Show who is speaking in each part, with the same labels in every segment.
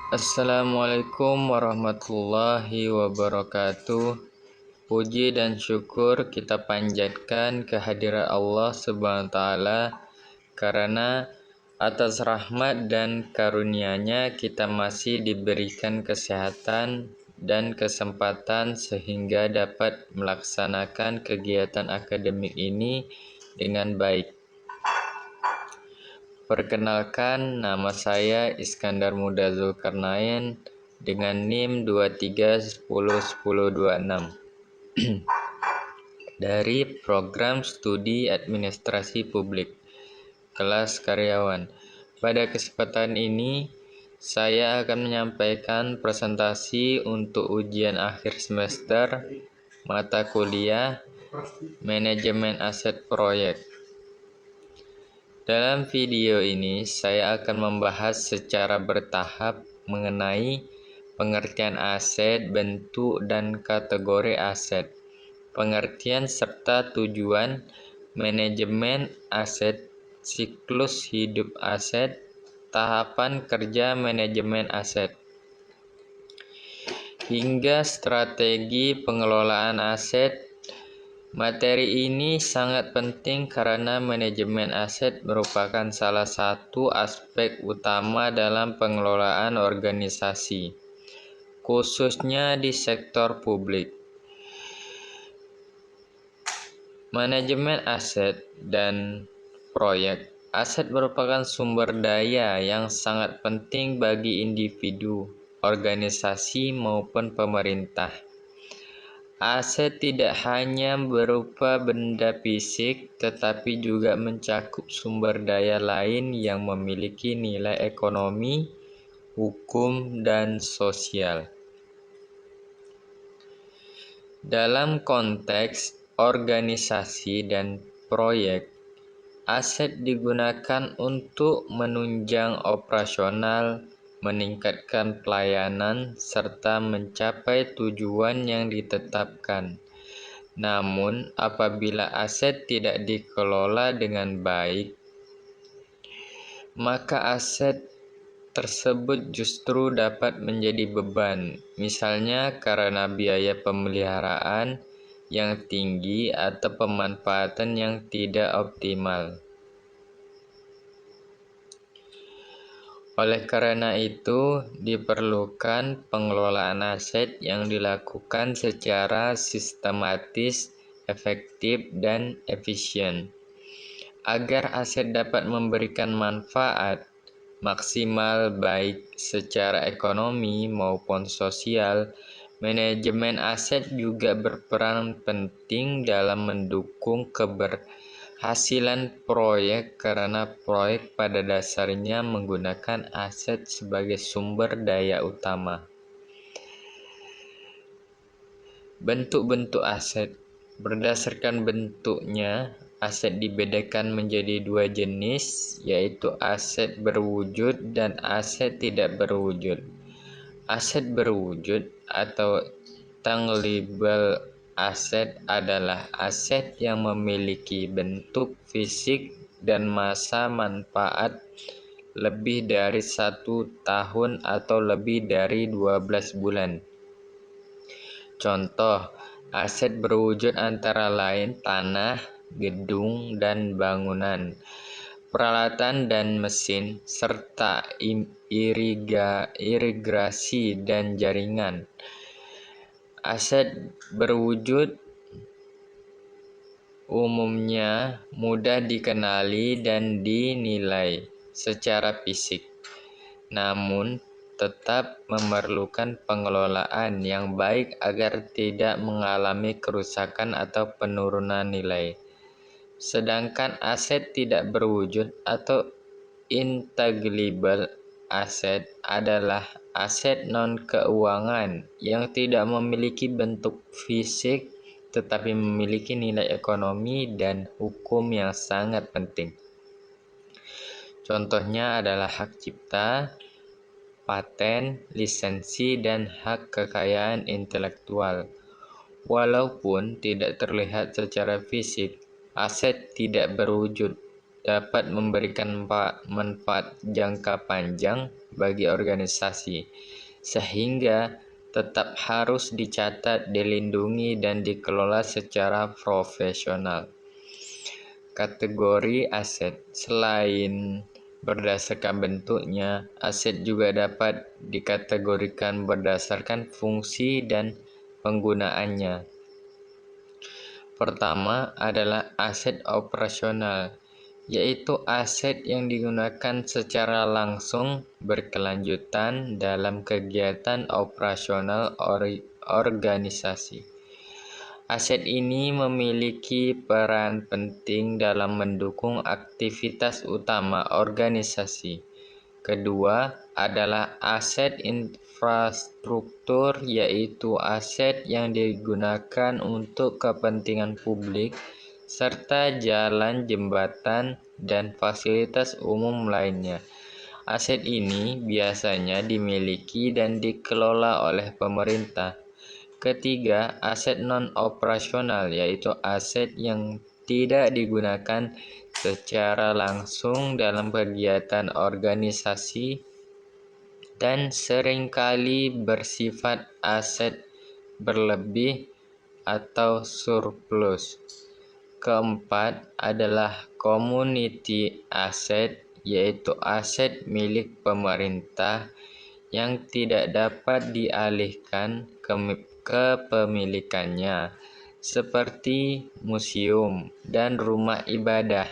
Speaker 1: Assalamualaikum warahmatullahi wabarakatuh. Puji dan syukur kita panjatkan kehadirat Allah Subhanahu wa taala karena atas rahmat dan karunia-Nya kita masih diberikan kesehatan dan kesempatan sehingga dapat melaksanakan kegiatan akademik ini dengan baik. Perkenalkan, nama saya Iskandar Muda Zulkarnain dengan NIM 23101026 dari Program Studi Administrasi Publik, kelas karyawan. Pada kesempatan ini, saya akan menyampaikan presentasi untuk ujian akhir semester mata kuliah Manajemen Aset Proyek. Dalam video ini, saya akan membahas secara bertahap mengenai pengertian aset, bentuk, dan kategori aset, pengertian serta tujuan manajemen aset, siklus hidup aset, tahapan kerja manajemen aset, hingga strategi pengelolaan aset. Materi ini sangat penting karena manajemen aset merupakan salah satu aspek utama dalam pengelolaan organisasi, khususnya di sektor publik. Manajemen aset dan proyek. Aset merupakan sumber daya yang sangat penting bagi individu, organisasi, maupun pemerintah. Aset tidak hanya berupa benda fisik, tetapi juga mencakup sumber daya lain yang memiliki nilai ekonomi, hukum, dan sosial. Dalam konteks organisasi dan proyek, aset digunakan untuk menunjang operasional, meningkatkan pelayanan, serta mencapai tujuan yang ditetapkan. Namun, apabila aset tidak dikelola dengan baik, maka aset tersebut justru dapat menjadi beban, misalnya karena biaya pemeliharaan yang tinggi atau pemanfaatan yang tidak optimal. Oleh karena itu, diperlukan pengelolaan aset yang dilakukan secara sistematis, efektif, dan efisien. Agar aset dapat memberikan manfaat maksimal baik secara ekonomi maupun sosial, manajemen aset juga berperan penting dalam mendukung keberhasilan proyek karena proyek pada dasarnya menggunakan aset sebagai sumber daya utama. Bentuk-bentuk aset. Berdasarkan bentuknya, aset dibedakan menjadi dua jenis, yaitu aset berwujud dan aset tidak berwujud. Aset berwujud atau tangible aset adalah aset yang memiliki bentuk fisik dan masa manfaat lebih dari 1 tahun atau lebih dari 12 bulan. Contoh, aset berwujud antara lain tanah, gedung, dan bangunan, peralatan dan mesin, serta irigasi dan jaringan. Aset berwujud umumnya mudah dikenali dan dinilai secara fisik, namun tetap memerlukan pengelolaan yang baik agar tidak mengalami kerusakan atau penurunan nilai. Sedangkan aset tidak berwujud atau intangible asset adalah aset non-keuangan yang tidak memiliki bentuk fisik tetapi memiliki nilai ekonomi dan hukum yang sangat penting. Contohnya adalah hak cipta, paten, lisensi, dan hak kekayaan intelektual. Walaupun tidak terlihat secara fisik, aset tidak berwujud dapat memberikan manfaat jangka panjang bagi organisasi, sehingga tetap harus dicatat, dilindungi, dan dikelola secara profesional. Kategori aset. Selain berdasarkan bentuknya, aset juga dapat dikategorikan berdasarkan fungsi dan penggunaannya. Pertama adalah aset operasional, yaitu aset yang digunakan secara langsung berkelanjutan dalam kegiatan operasional organisasi. Aset ini memiliki peran penting dalam mendukung aktivitas utama organisasi. Kedua adalah aset infrastruktur, yaitu aset yang digunakan untuk kepentingan publik serta jalan, jembatan, dan fasilitas umum lainnya. Aset ini biasanya dimiliki dan dikelola oleh pemerintah. Ketiga, aset non-operasional, yaitu aset yang tidak digunakan secara langsung dalam kegiatan organisasi dan seringkali bersifat aset berlebih atau surplus. Keempat adalah community asset, yaitu aset milik pemerintah yang tidak dapat dialihkan ke kepemilikannya, seperti museum dan rumah ibadah.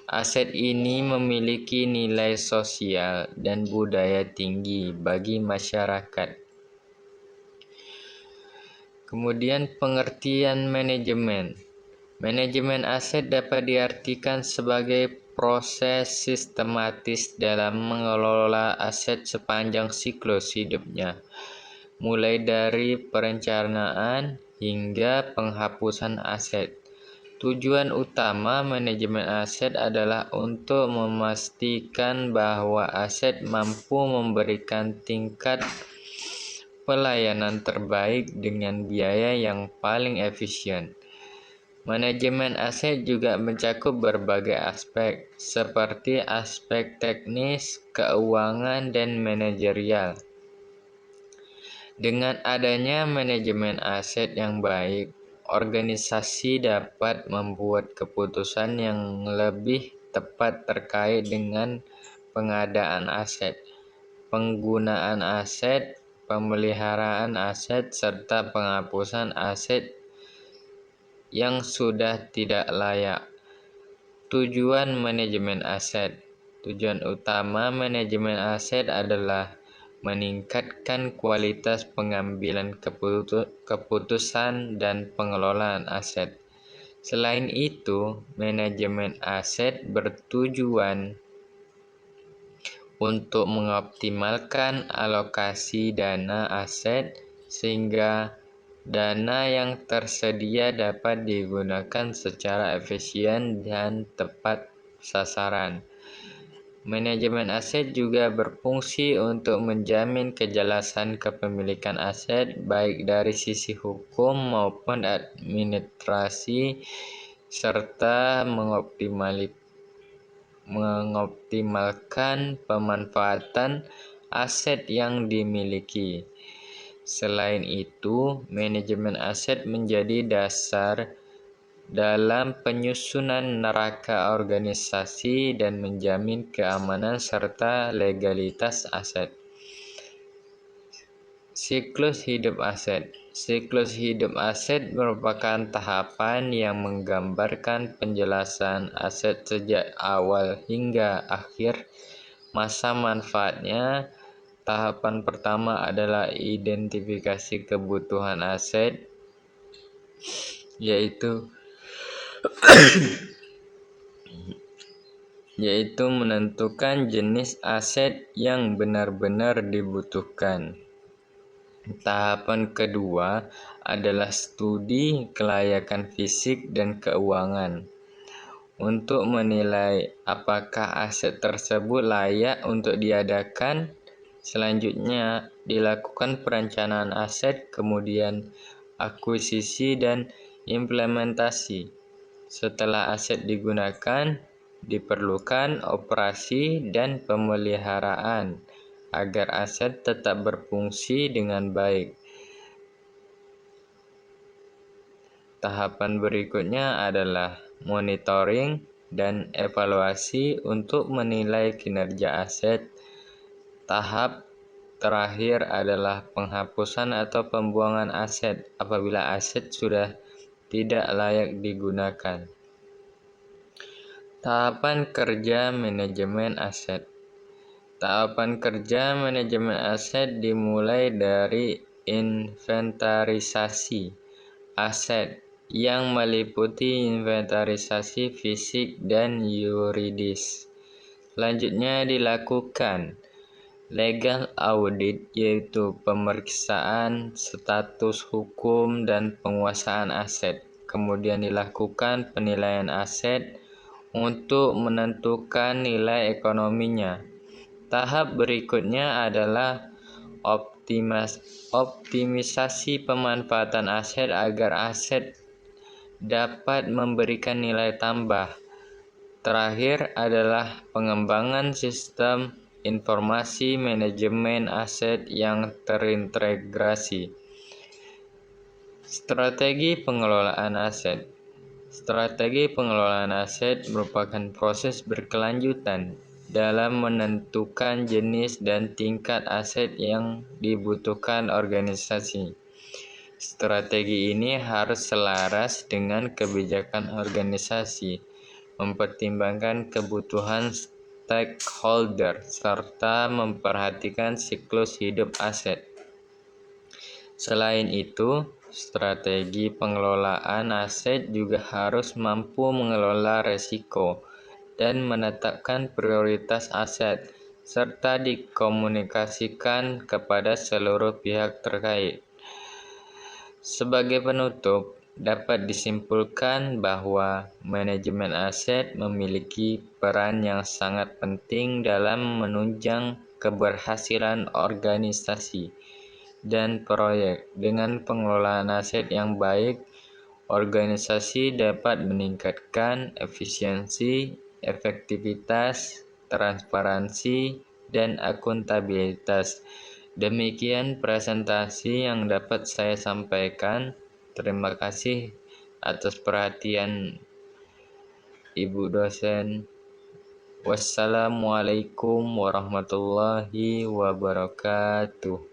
Speaker 1: Aset ini memiliki nilai sosial dan budaya tinggi bagi masyarakat. Kemudian pengertian manajemen. Manajemen aset dapat diartikan sebagai proses sistematis dalam mengelola aset sepanjang siklus hidupnya, mulai dari perencanaan hingga penghapusan aset. Tujuan utama manajemen aset adalah untuk memastikan bahwa aset mampu memberikan tingkat pelayanan terbaik dengan biaya yang paling efisien. Manajemen aset juga mencakup berbagai aspek, seperti aspek teknis, keuangan, dan manajerial. Dengan adanya manajemen aset yang baik, organisasi dapat membuat keputusan yang lebih tepat terkait dengan pengadaan aset, penggunaan aset, pemeliharaan aset, serta penghapusan aset yang sudah tidak layak. Tujuan manajemen aset. Tujuan utama manajemen aset adalah meningkatkan kualitas pengambilan keputusan dan pengelolaan aset. Selain itu, manajemen aset bertujuan untuk mengoptimalkan alokasi dana aset sehingga dana yang tersedia dapat digunakan secara efisien dan tepat sasaran. Manajemen aset juga berfungsi untuk menjamin kejelasan kepemilikan aset, baik dari sisi hukum maupun administrasi, serta mengoptimalkan pemanfaatan aset yang dimiliki. Selain itu, manajemen aset menjadi dasar dalam penyusunan neraca organisasi dan menjamin keamanan serta legalitas aset. Siklus hidup aset. Siklus hidup aset merupakan tahapan yang menggambarkan penjelasan aset sejak awal hingga akhir masa manfaatnya. Tahapan pertama adalah identifikasi kebutuhan aset, yaitu menentukan jenis aset yang benar-benar dibutuhkan. Tahapan kedua adalah studi kelayakan fisik dan keuangan untuk menilai apakah aset tersebut layak untuk diadakan. Selanjutnya dilakukan perencanaan aset, kemudian akuisisi dan implementasi. Setelah aset digunakan, Diperlukan operasi dan pemeliharaan agar aset tetap berfungsi dengan baik. Tahapan berikutnya adalah monitoring dan evaluasi untuk menilai kinerja aset. Tahap terakhir adalah penghapusan atau pembuangan aset apabila aset sudah tidak layak digunakan. Tahapan kerja manajemen aset. Tahapan kerja manajemen aset dimulai dari inventarisasi aset yang meliputi inventarisasi fisik dan yuridis. Selanjutnya dilakukan legal audit, yaitu pemeriksaan status hukum dan penguasaan aset. Kemudian dilakukan penilaian aset untuk menentukan nilai ekonominya. Tahap berikutnya adalah optimisasi pemanfaatan aset agar aset dapat memberikan nilai tambah. Terakhir adalah pengembangan sistem informasi manajemen aset yang terintegrasi. Strategi pengelolaan aset. Strategi pengelolaan aset merupakan proses berkelanjutan dalam menentukan jenis dan tingkat aset yang dibutuhkan organisasi. Strategi ini harus selaras dengan kebijakan organisasi, mempertimbangkan kebutuhan stakeholder, serta memperhatikan siklus hidup aset. Selain itu, strategi pengelolaan aset juga harus mampu mengelola risiko dan menetapkan prioritas aset, serta dikomunikasikan kepada seluruh pihak terkait. Sebagai penutup, dapat disimpulkan bahwa manajemen aset memiliki peran yang sangat penting dalam menunjang keberhasilan organisasi dan proyek. Dengan pengelolaan aset yang baik, organisasi dapat meningkatkan efisiensi, efektivitas, transparansi, dan akuntabilitas. Demikian presentasi yang dapat saya sampaikan. Terima kasih atas perhatian Ibu dosen. Wassalamualaikum warahmatullahi wabarakatuh.